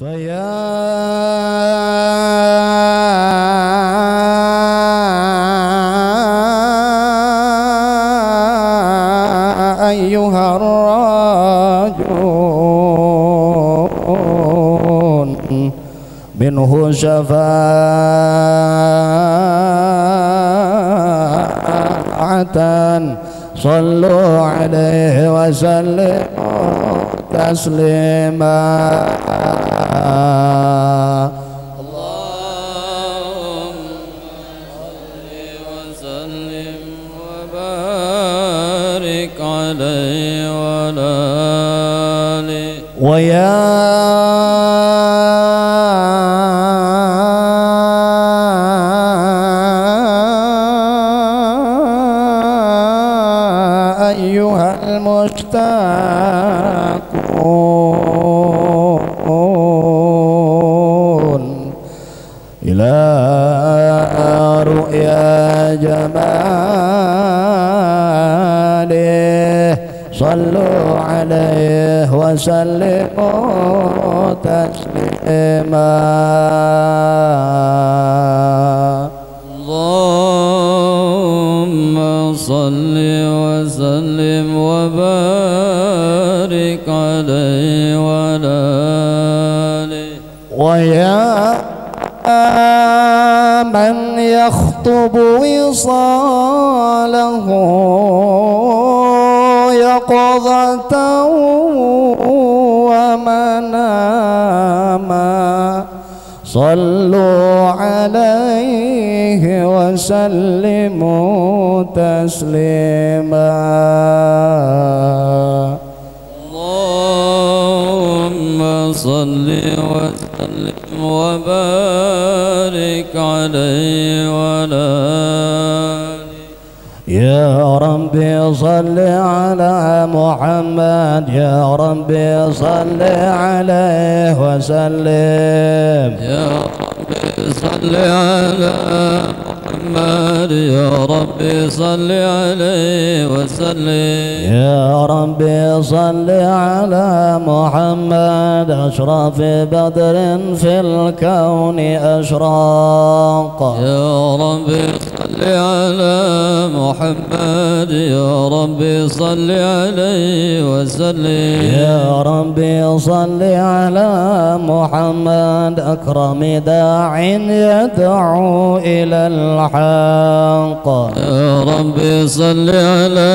فيا أيها الراجون منه شفاعة صلوا عليه وسلموا تسليما. اللهم صل وسلم وبارك عليه وعلى آله. ويا أيها المشتاقون إلى رؤيا جماله صلوا عليه وسلموا تسليما. اللهم صل وسلم وبارك عليه وعلى آله. ويا من يخطب وصاله يقظة ومناما صلوا عليه وسلموا تسليما. اللهم صل وسلم وبارك عليه وعلى آله. يا ربي صل على محمد، يا ربي صل عليه وسلم. يا ربي صل على محمد، يا ربي صل عليه وسلم. يا ربي صل على محمد أشرف بدر في الكون أشراق. يا ربي صل على محمد، يا ربي صل عليه وسلم. يا ربي صل على محمد أكرم داع يدعو إلى الحق. يا ربي صل على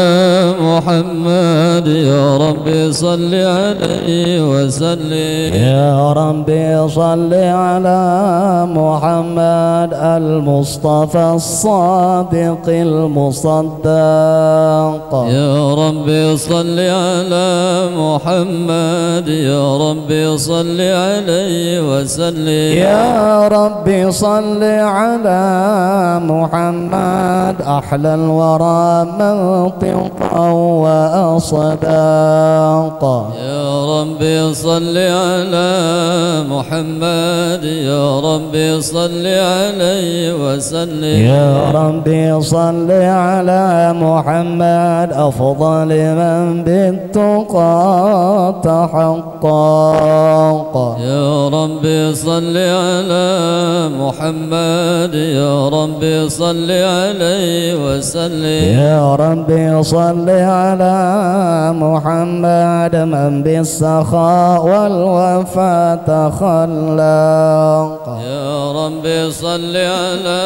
محمد، يا ربي صل عليه وسلم. يا ربي صل على محمد المصطفى الصادق المصدق. يا ربي صل على محمد، يا ربي صل عليه وسلم. يا ربي صل على محمد أحلى الورى منطقا وأصداقا. يا ربي صل على محمد، يا ربي صل عليه وسلم. يا ربي صل على محمد أفضل من بالتقى تحقق. يا ربي صل على محمد، يا ربي صل عليه وسلم. يا ربي صل على محمد من بالسخاء والوفاء تخلق. يا ربي صل على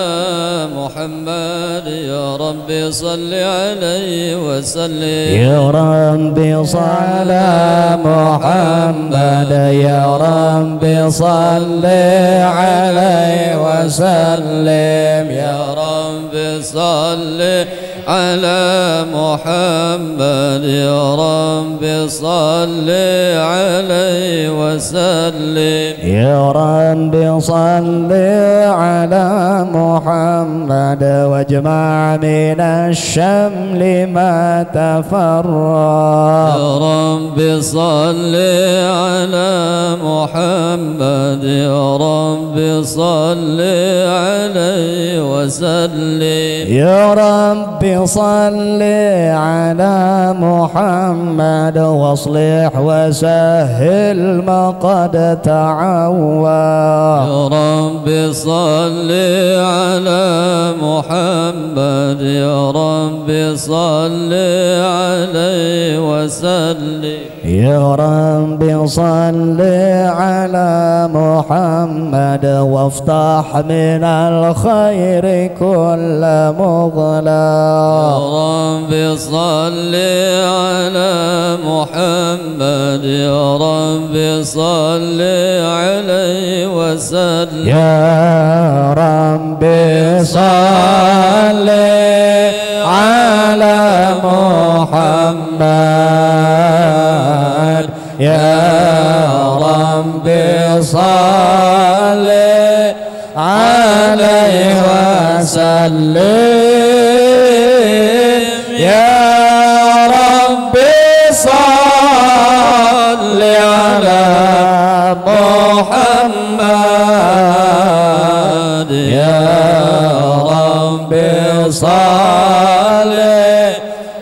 محمد، يا ربي صل عليه وسلم. يا ربي صل على محمد، يا ربي صل عليه وسلم. يا ربي صل على محمد، يا ربي صل عليه وسلم. يا ربي صل على محمد واجمع من الشمل ما تفرق. يا ربي صل على محمد، يا ربي صل عليه وسلم. يا ربي صل على محمد واصلح وسهل ما قد تعوى يا رب صل على محمد يا رب صل عليه وسلم يا رب صل على محمد وافتح من الخير كل مغلق يا رب صل على محمد يا رب صل عليه وسلم يا رب صل على محمد يا رب صل عليه وسلم يا رب صل على محمد يا رب صل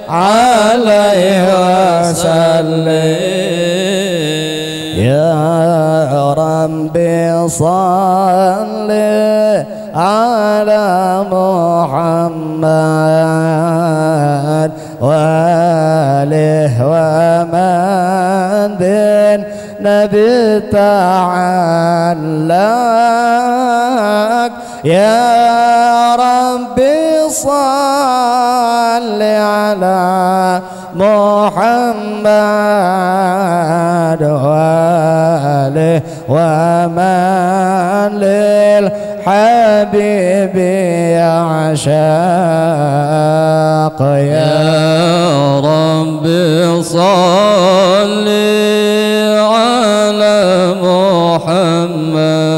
عليه وسلم يا رب صل على محمد وآله ومن بالنبي تعلق يا رب صل على محمد وآله ومن للحبيب يعشق يا رب صل على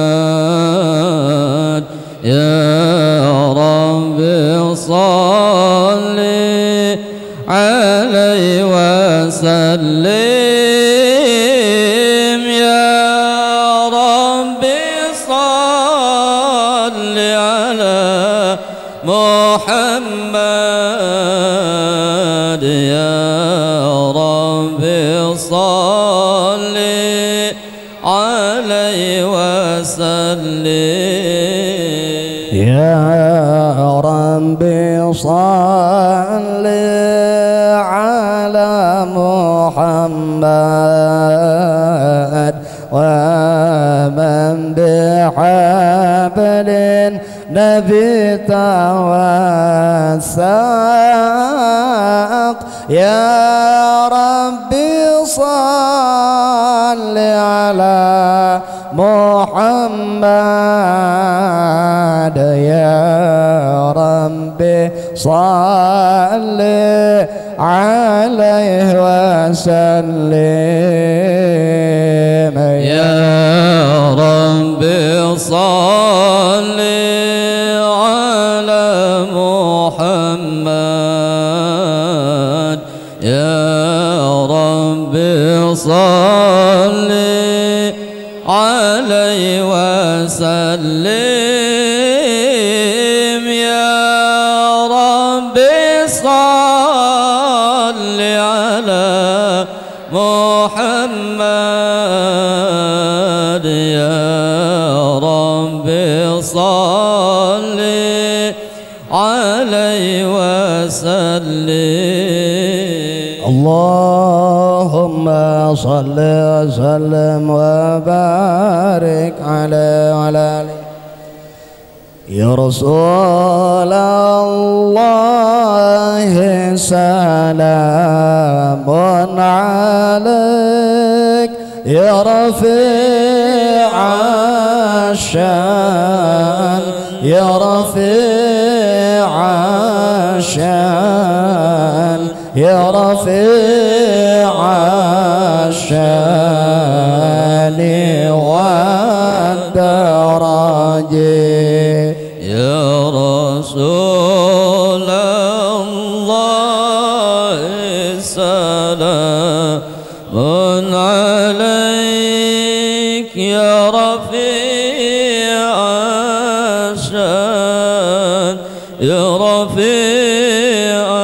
محمد يا رب صل عليه وسلم يا رب صل على محمد يا رب صل عليه وسلم يا رب صل على محمد ومن بحبل النبي توثق يا رب صل على محمد يا رب صل عليه وسلم يا رب صل على محمد يا رب صل عليه وسلم يا رب صل على محمد يا رب صل عليه وسلم اللهم صل وسلم وبارك عليه وعلى آله يا رسول الله سلام عليك يا رفيع الشان يا رفيع الشان يا رفيع الشان والدرج يا رسول الله سلام عليك يا رفيع الشان يا رفيع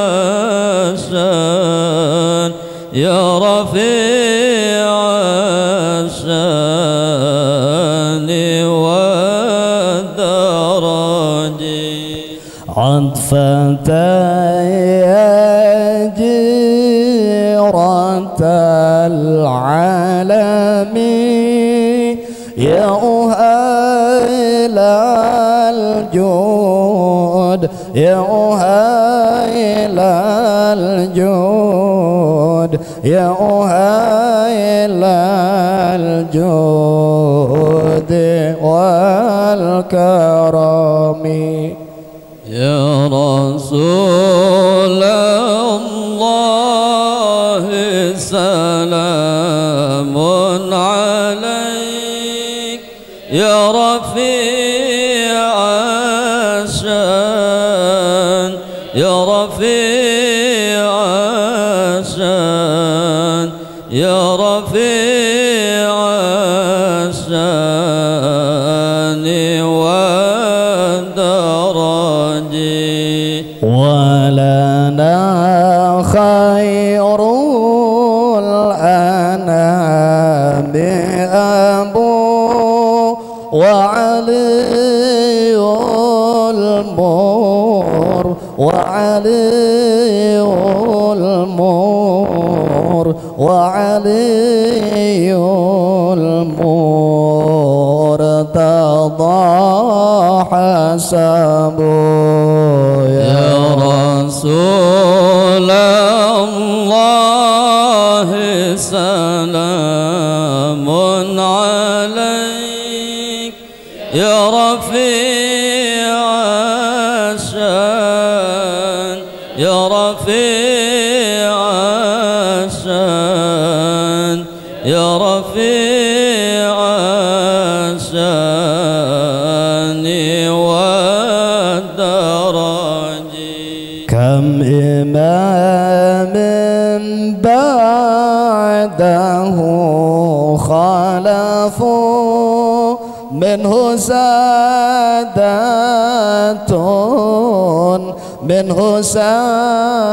يا رفيع الشان والدرج عطفة يا جيرة العالم يا أهيل الجود يا أهيل الجود يا أهيل الجود والكرم يا رسول الله سلام عليك يا رفيع الشان يا رفيع الشان يا رفيع الشان والدرج ولنا خير الأنام أبو وعلي المور وعلي المور وعلي المور تضاح حسبه يا رسول الله سلام عليك يا رفيع الشان يا رفيع الشان يا رفيع الشان والدرج كم إمام بعده خلفوا منه سادات منه سادات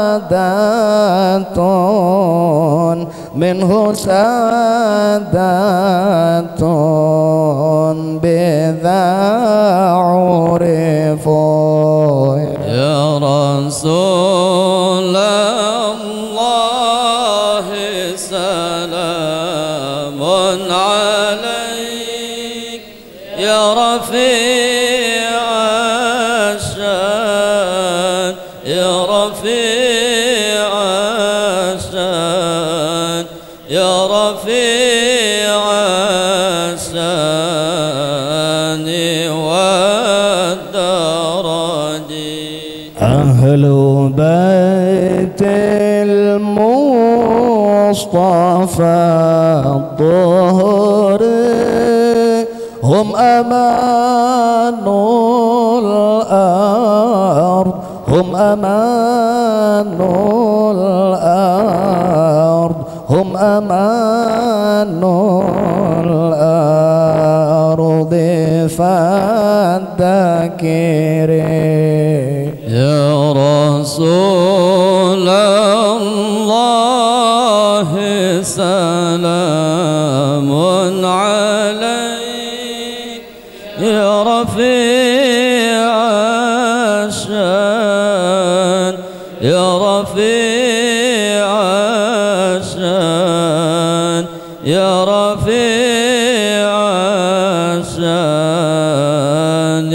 منه سادات بذا عرفوا يا رسول الله سلام عليك يا رفيع الشان يا رفيع الشان يا رفيع الشان والدرج أهل بيت المصطفى الطهر هم أمان الأرض هم أمان الأرض هم أمان الأرض فالذاكرين يا رسول الله سلام عليك يا رفيع الشان يا رفيع الشان يا رفيع الشان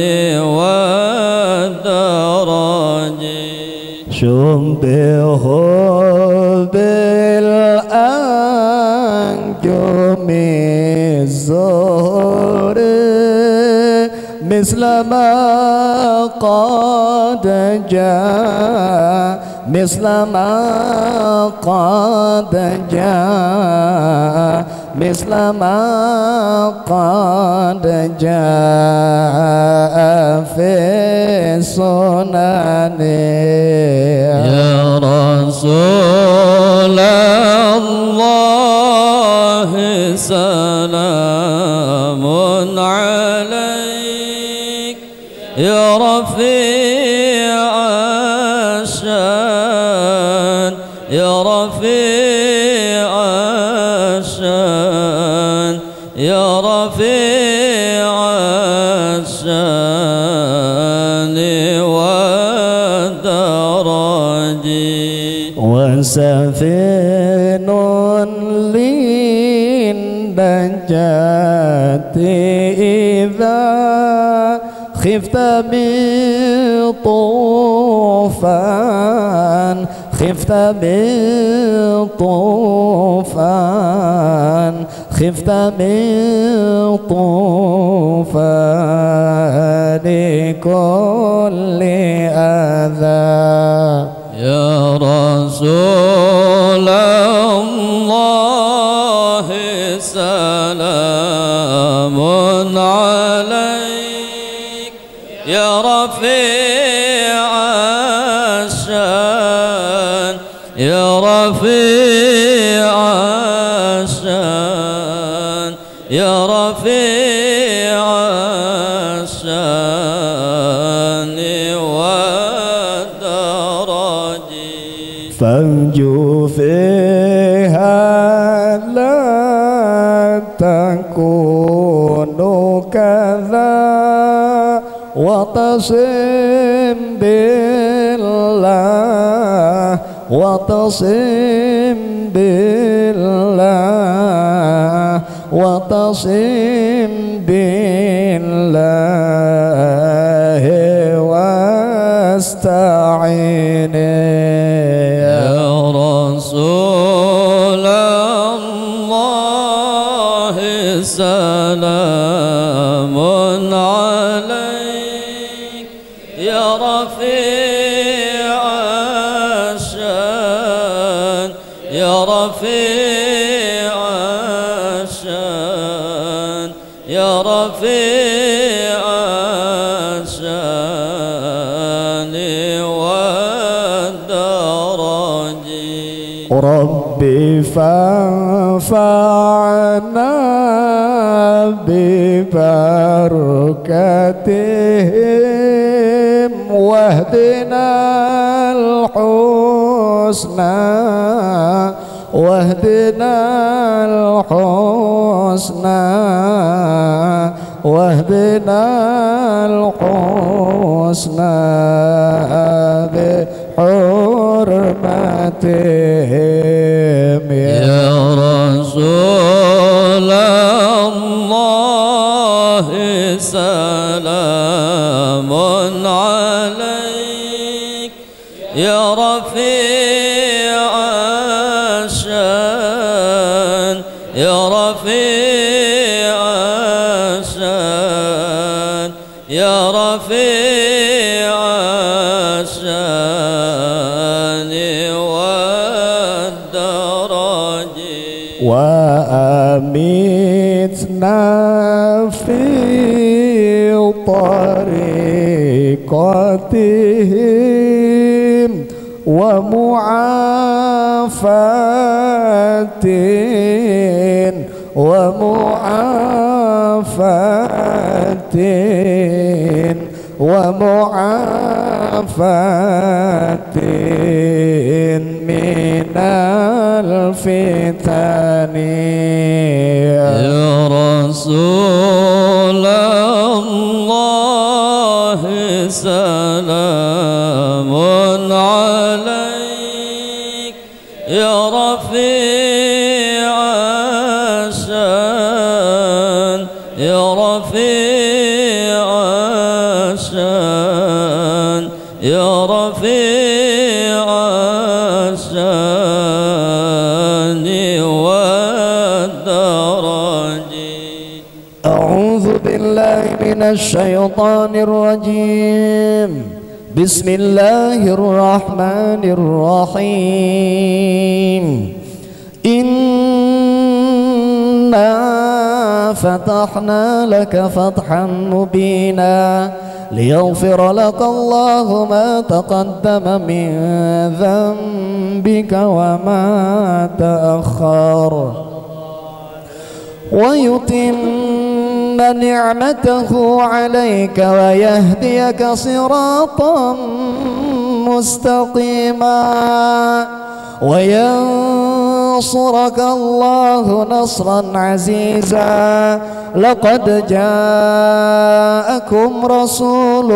والدرج شبه بالأنجم الزهر مثل ما قد جاء مثل ما قد جاء مثل ما قد جاء في السنن يا رسول الله سلام عليك يا رفيع الشان يا يا رفيع الشان يا رفيع الشان والدرج وسفين للنجاة إذا خفت من طوفان خفت من طوفان خفت من طوفان كل أذى يا رسول الله سلام عليك يا رفيع الشان يا رفيع الشان يا رفيع الشان والدرج فانجو فيها لا تكون كذا واعتصم بالله واعتصم بالله واعتصم بالله واستعين يا رسول الله سلام عليك يا رفيع الشان يا رفيع الشان يا رفيع الشان والدرج ربي فانفعنا ببركتهم واهدنا الحسنى واهدنا الحسنى واهدنا الحسنى بحرمتهم يا رسول الله سلام عليك يا رفيع الشان يا رفيع الشان يا رفيع الشان والدرج وأمتنا في طريقتهم ومعافاة من الفتن يا رسول الله سلام عليك يا رفيع الشان يا رفيع الشان يا رفيع الشان والدرج أعوذ بالله من الشيطان الرجيم بسم الله الرحمن الرحيم إنا فتحنا لك فتحا مبينا ليغفر لك الله ما تقدم من ذنبك وما تأخر ويتم نعمته عليك ويهديك صراطا مستقيما وينصرك الله نصرا عزيزا. لقد جاءكم رسول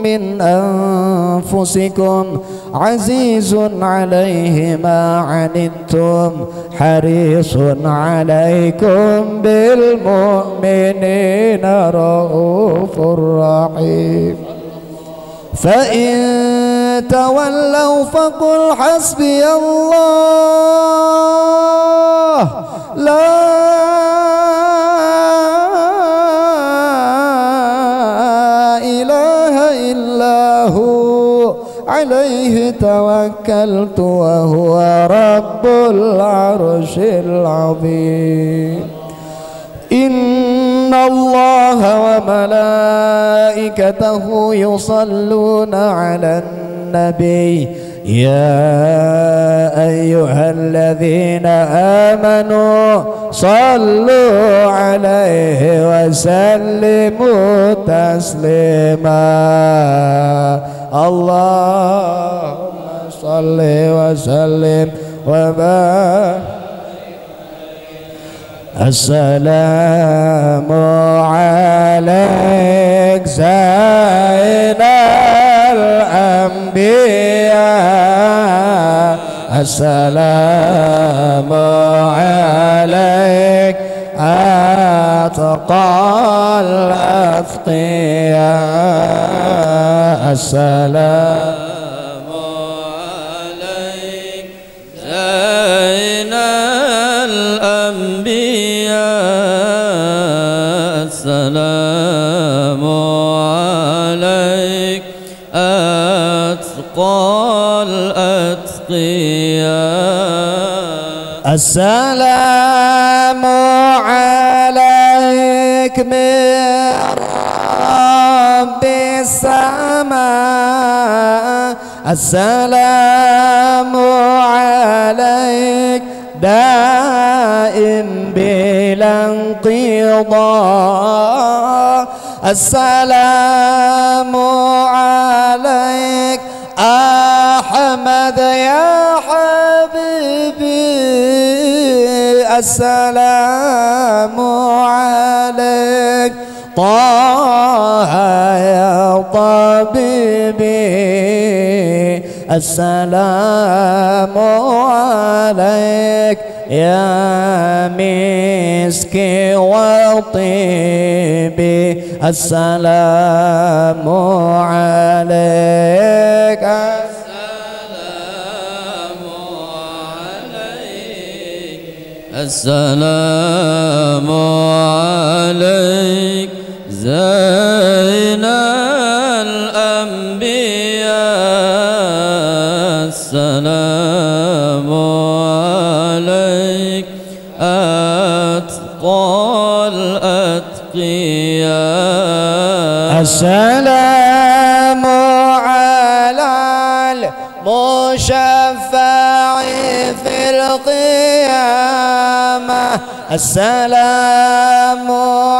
من أنفسكم عزيز عليه ما عنتم حريص عليكم بالمؤمنين رؤوف رحيم. فإن تولوا فقل حسبي الله لا إله إلا هو عليه توكلت وهو رب العرش العظيم. إن الله وملائكته يصلون على النبي يا أيها الذين آمنوا صلوا عليه وسلموا تسليما. اللهم صل وسلم وبارك. السلام عليك زين الأنبياء. السلام عليك أتقى الأتقياء. السلام عليك زين الأنبياء. السلام عليك أتقى الأتقياء. السلام عليك من رب السماء. السلام عليك دائم بلا انقضاء. السلام عليك أحمد يا حبيبي. السلام عليك طه يا طبيبي. السلام عليك يا مسكي وطيبي. السلام عليك. السلام عليك. السلام عليك زين الأنبياء. السلام عليك أتقى الأتقياء. السلام على المشفع في القيامة. السلام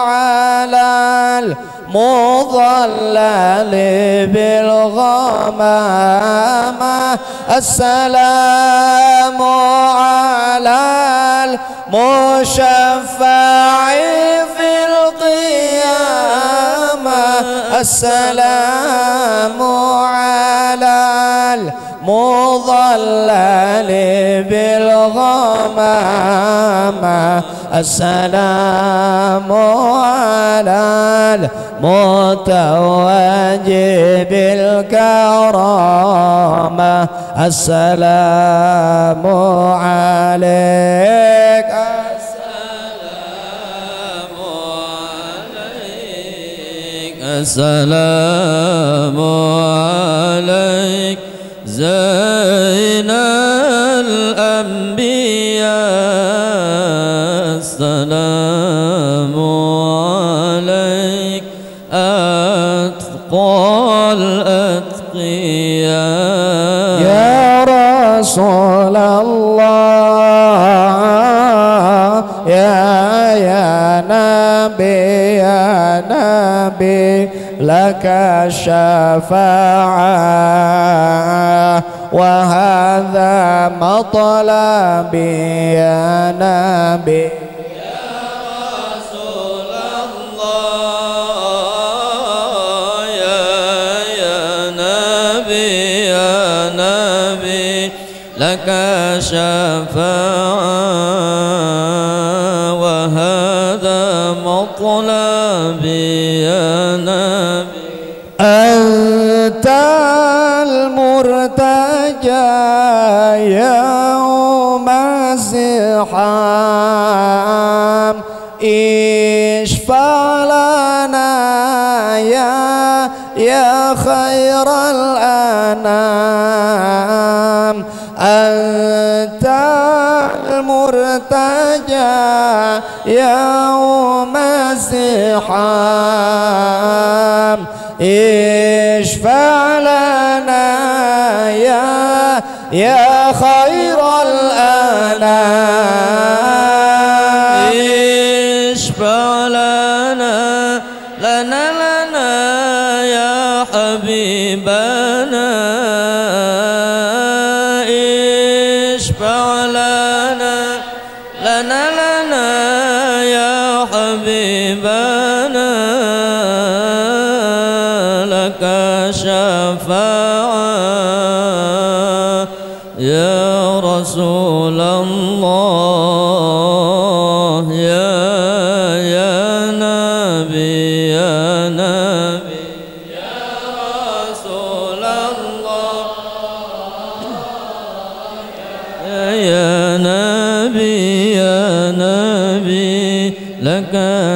على المضلل بالغمامة. السلام على المشفع في القيامة. السلام على المضلل بالغمامة. السلام على المتوج بالكرامة. السلام عليك. السلام عليك. السلام عليك زين الأنبياء. السلام عليك أتقى الأتقياء. يا رسول الله يا نبي لك الشفاعة وهذا مطلبي يا نبي لك شفاعة وهذا مطلبي يا نبي أنت المرتجى يوم الزحام اشفع لنا يا خير الأنام أنت المرتجى يوم الزحام اشفع لنا يا خير الأنام اشفع لنا يا حبيبنا اشفع لنا يا حبيبنا لك شفاعة يا رسول الله يا نبي يا رسول الله يا نبي لك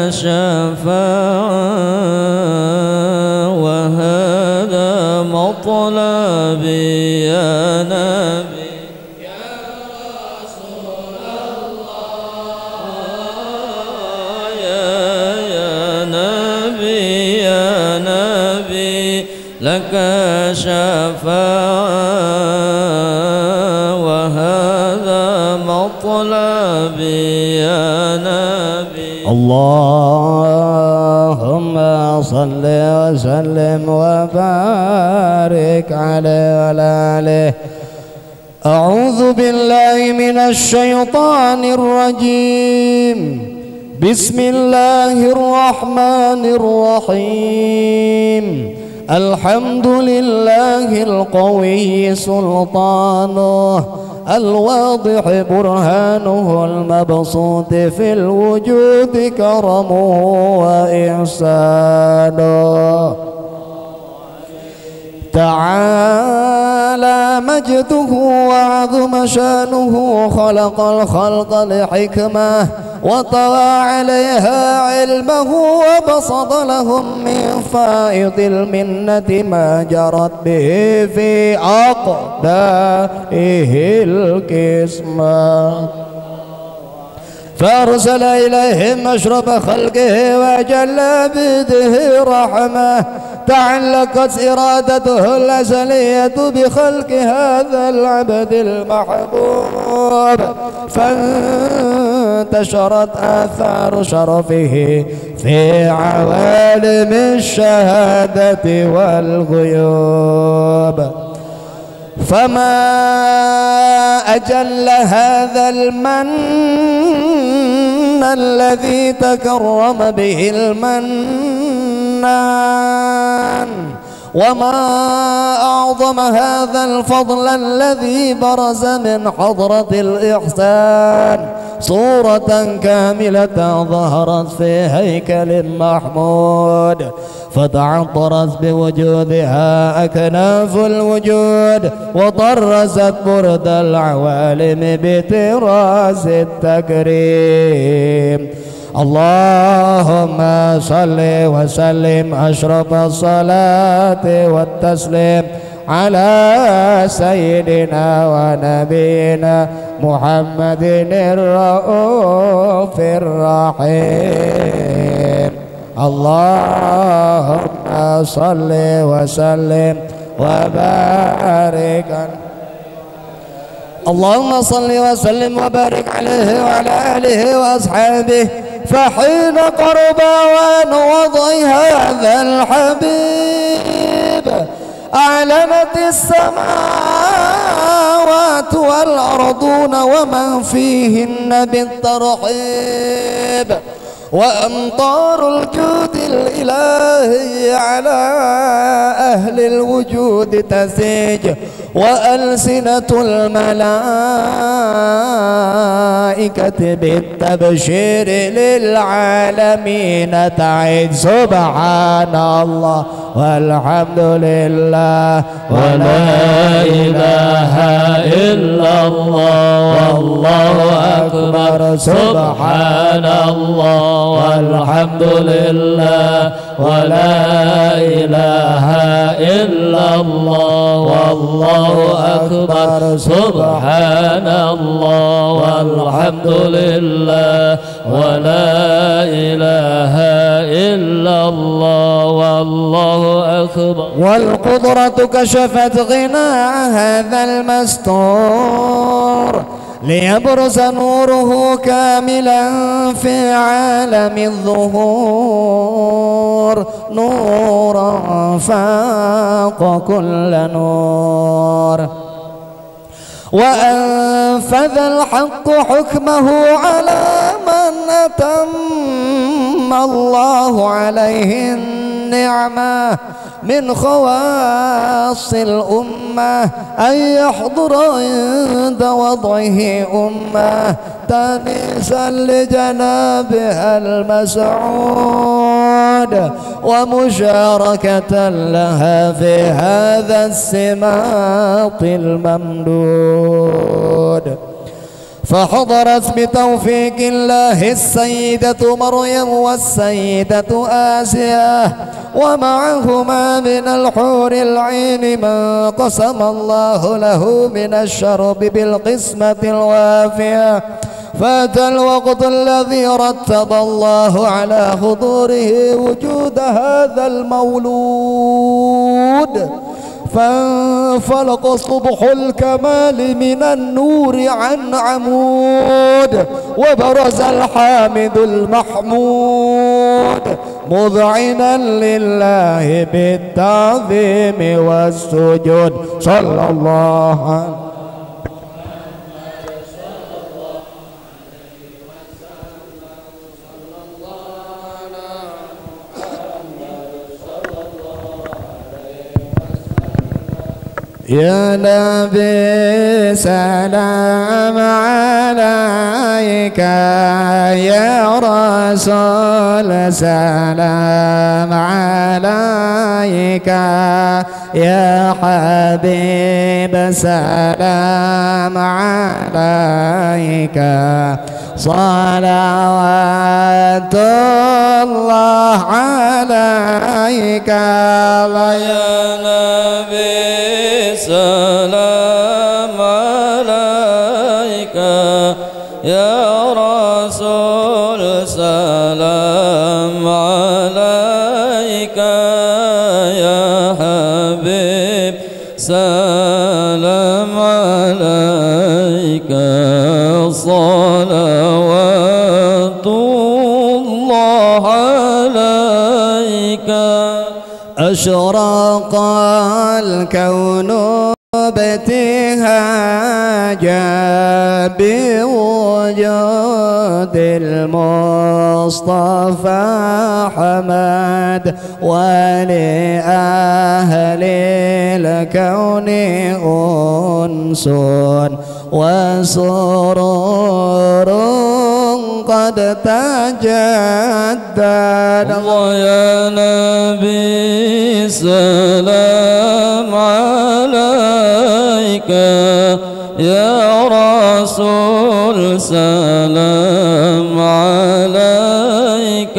شفاعة وهذا مطلبي يا نبي يا رسول الله يا نبي لك شفاعة وهذا مطلبي يا نبي اللهم صل وسلم وبارك عليه وعلى آله. أعوذ بالله من الشيطان الرجيم. بسم الله الرحمن الرحيم. الحمد لله القوي سلطانه الواضح برهانه المبسوط في الوجود كرمه وإحسانه تعالى مجده وعظم شانه خلق الخلق لحكمه وطوى عليها علمه وبسط لهم من فائض المنة ما جرت به في أقداره القسمة فأرسل إليهم أشرف خلقه وجل بده رحمه تعلقت إرادته الأزلية بخلق هذا العبد المحبوب فانتشرت آثار شرفه في عوالم الشهادة والغيوب فما أجل هذا المن الذي تكرم به المنان وما أعظم هذا الفضل الذي برز من حضرة الإحسان صورة كاملة ظهرت في هيكل محمود فتعطرت بوجودها أكناف الوجود وطرزت برد العوالم بطراز التكريم اللهم صل وسلم أشرف الصلاة والتسليم على سيدنا ونبينا محمد الرؤوف الرحيم اللهم صل وسلم وبارك اللهم صل وسلم وبارك عليه وعلى آله وأصحابه فحين قرب وان وضع هذا الحبيب أعلنت السماوات والأرضون ومن فيهن بالترحيب، وأمطار الجود الإلهي على أهل الوجود تسيج، وألسنة الملائكة بالتبشير للعالمين تعيد. سبحان الله والحمد لله ولا إله إلا الله والله أكبر. سبحان الله والحمد لله ولا إله إلا الله والله أكبر. سبحان الله والحمد لله ولا إله إلا الله والله أكبر. والقدرة كشفت غناء هذا المستور ليبرز نوره كاملا في عالم الظهور، نورا فاق كل نور. وأنفذ الحق حكمه على من أتم الله عليه النعمة من خواص الأمة أن يحضر عند وضعه أمة تانيسا لجنابها المسعود ومشاركة لها في هذا السماط الممدود. فحضرت بتوفيق الله السيدة مريم والسيدة آسيا ومعهما من الحور العين من قسم الله له من الشرب بالقسمة الوافية. فأتى الوقت الذي رتب الله على حضوره وجود هذا المولود، فانفلق صبح الكمال من النور عن عمود، وبرز الحامد المحمود مذعنا لله بالتعظيم والسجود. صلى الله عليه يا نبي سلام عليك، يا رسول سلام عليك، يا حبيب سلام عليك، صلوات الله عليك. يا نبي سلام عليك، يا رسول سلام عليك، يا حبيب سلام عليك، صلوات الله عليك. أشرق الكون ابتهاجا بوجود المصطفى حمد، ولأهل الكون أنس وسرور قد تجدد. يا نبي سلام عليك، يا رسول سلام عليك،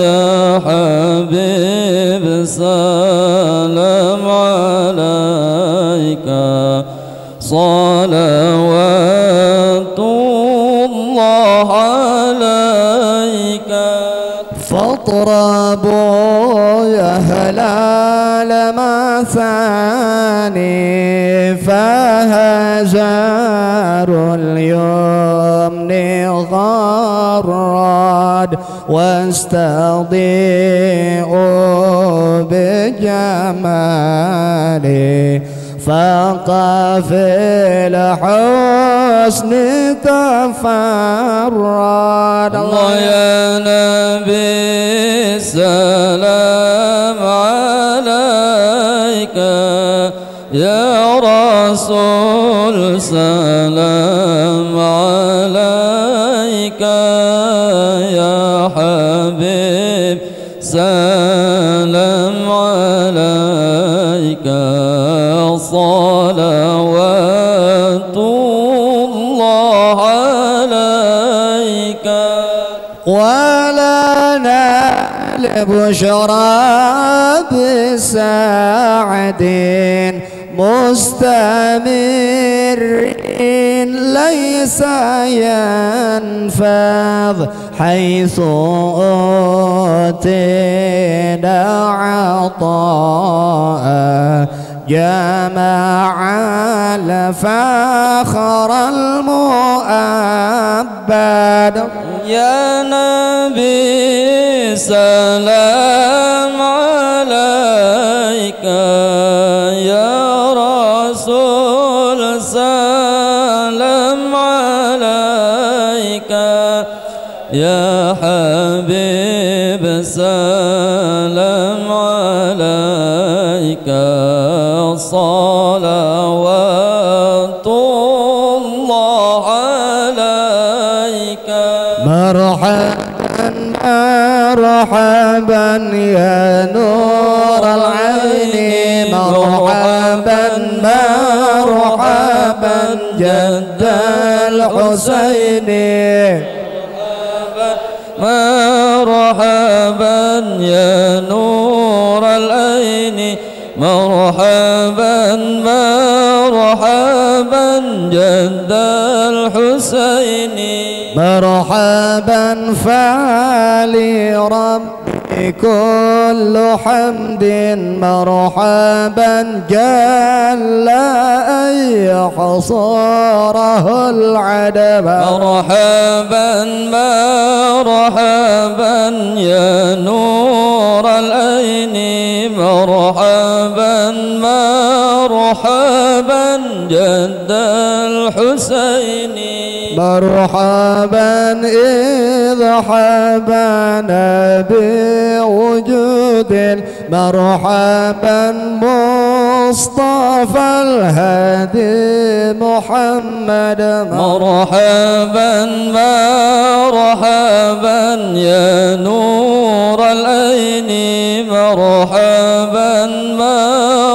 يا حبيب سلام عليك، صلوات الله عليك. فاطربوا يا هلال مثاني، فهزار اليمن غرا واستضيء بجمالي فقف الحسن تفرد. الله يا نبي السلام عليك، يا رسول سلام عليك، يا حبيب سلام عليك، صلوات الله عليك. ولنا البشرى بسعد مستمر ليس ينفذ حيث أوتينا عطاء جمع الفخر المؤبد. يا نبي سلام عليك، يا رسول سلام عليك، يا حبيب سلام عليك، صلوات الله عليك. مرحبا مرحبا يا نور العين، مرحبا مرحبا جد الحسين، مرحبا يا نور العين، مرحبا مرحبا جد الحسين، مرحبا فلربي كل حمد، مرحبا جل أن يحصره العدم، مرحبا مرحبا يا نور العين، مرحبا مرحبا جد الحسين، مرحبا إذ حبانا بوجود، مرحبا مصطفى الهادي محمد، مرحبا مرحبا يا نور العين، مرحبا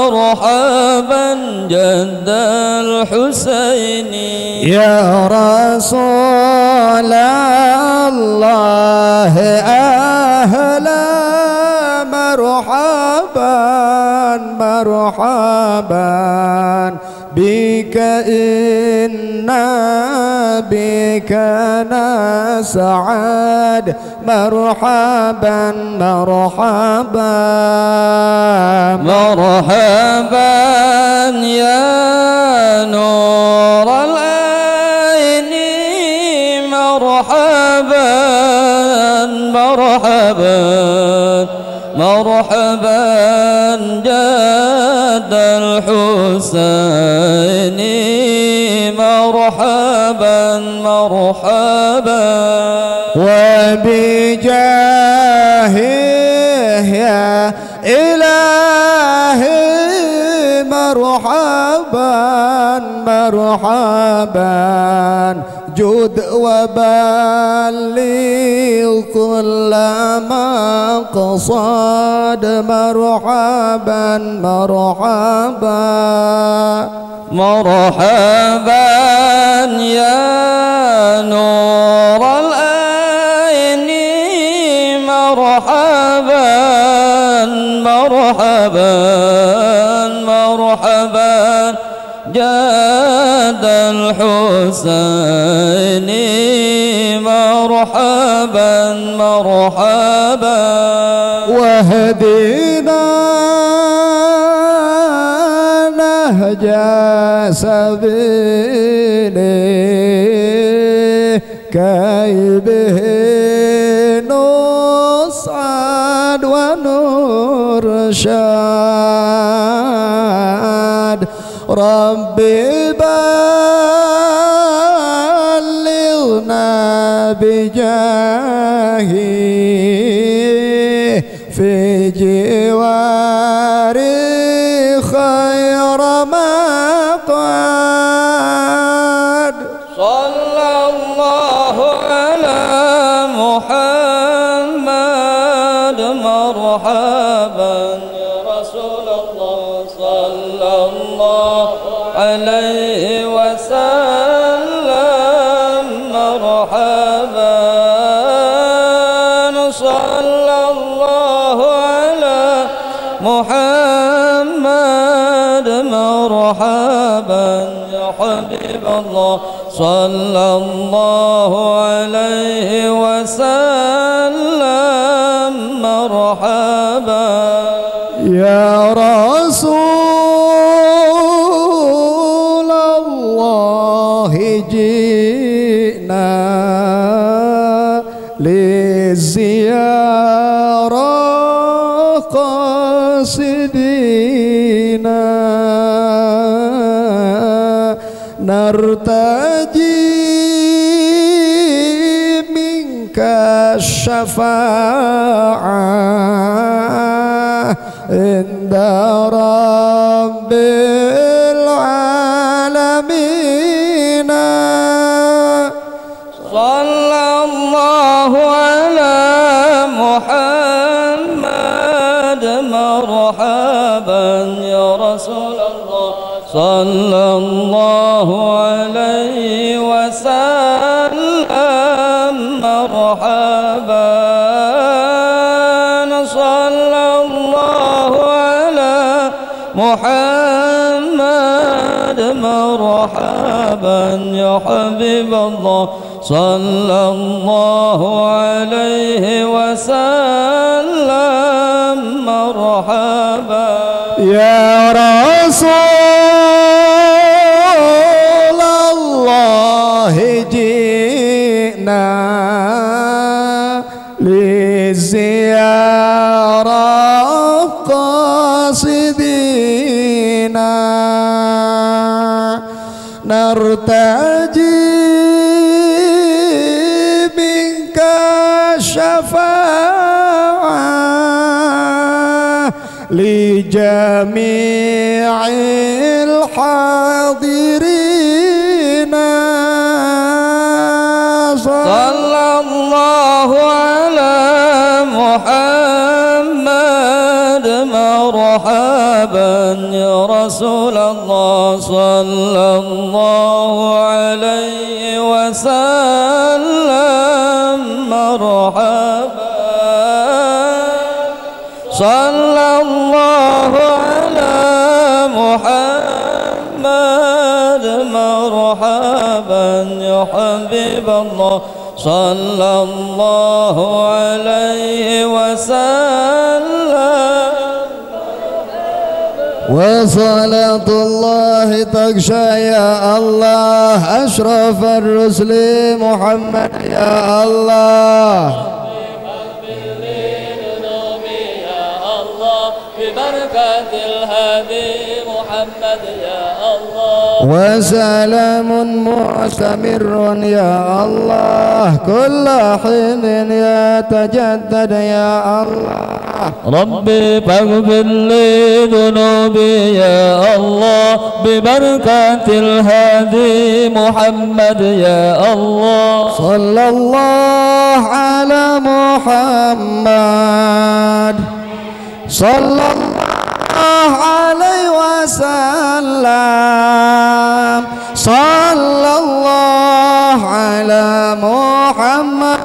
مرحبا جد الحسين، يا رسول الله أهلا مرحبا مرحبا بك إنا بك نسعد، مرحبا مرحبا مرحبا يا نور العين، مرحبا مرحبا مرحبا جد الحسين، مرحبا مرحبا وبجاهه يا إلهي مرحبا مرحبا جود وبلغ كل مقصد، مرحبا مرحبا مرحبا يا نور العين، مرحبا مرحبا مرحبا جد الحسين، مرحبا مرحبا واهدنا نهج سبيله كي به الإرشاد ربي بلغنا بجاهه في جواري خير مقعد صلى الله على محمد مرحبا يا رسول الله صلى الله عليه وسلم مرحبا صلى الله على محمد مرحبا يا حبيب الله صلى الله عليه وسلم مرحبا يا رسول الله جئنا للزيارة قاصدينا نرتجي منك الشفاعة عند رب العالمين صلى الله على محمد مرحبا يا رسول الله صلى الله عليه وسلم مرحبا صلى الله على محمد مرحبا يا حبيب الله صلى الله عليه وسلم مرحبا يا رسول الله جئنا للزيارة قاصدينا نرتجي منك الشفاعة لجميع الحاضرين صلى الله على محمد مرحبا يا رسول الله صلى الله عليه وسلم مرحبا صلى الله على محمد مرحبا يا حبيب الله صلى الله عليه وسلم وصلاة الله تغشى يا الله أشرف الرسل محمد يا الله ببركة الهادي محمد يا الله وسلام مستمر يا الله كل حين يتجدد يا الله ربي فاغفر لي ذنوبي يا الله ببركة الهادي محمد يا الله صلى الله على محمد صلى الله عليه وسلم صلى الله على محمد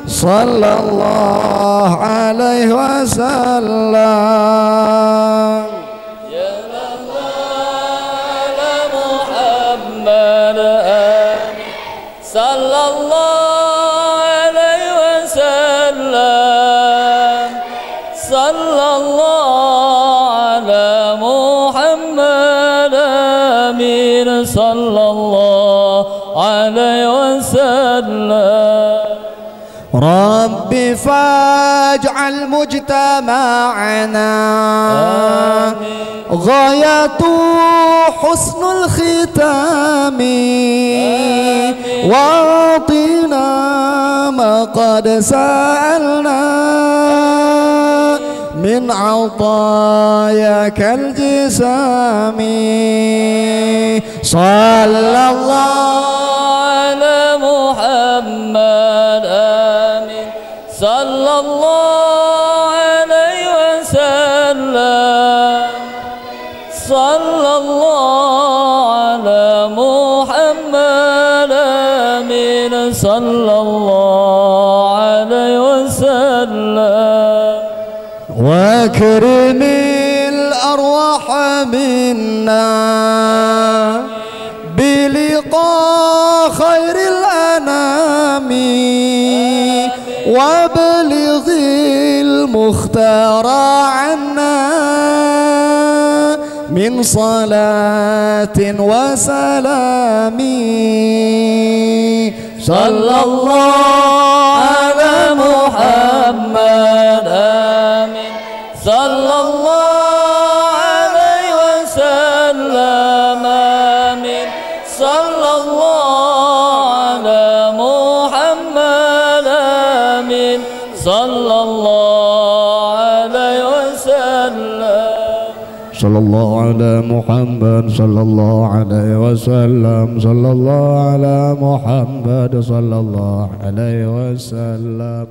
صلى الله عليه وسلم يا على محمد صلى الله عليه وسلم صلى الله على محمد آمين صلى الله عليه وسلم رب فاجعل مجتمعنا غاية حسن الختام واعطنا ما قد سألنا من عطاياك الجسام صلى الله على محمد آمين صلى الله عليه وسلم صلى الله على محمد آمين صلى الله عليه وسلم واكرم الأرواح منا بلقاء خير الأنام وابلغ المختار عنا من صلاة وسلام صلى الله على محمد آمين صلى الله عليه وسلم آمين صلى الله على محمد آمين صلى الله عليه وسلم صلى الله على محمد صلى الله عليه وسلم صلى الله على محمد صلى الله عليه وسلم.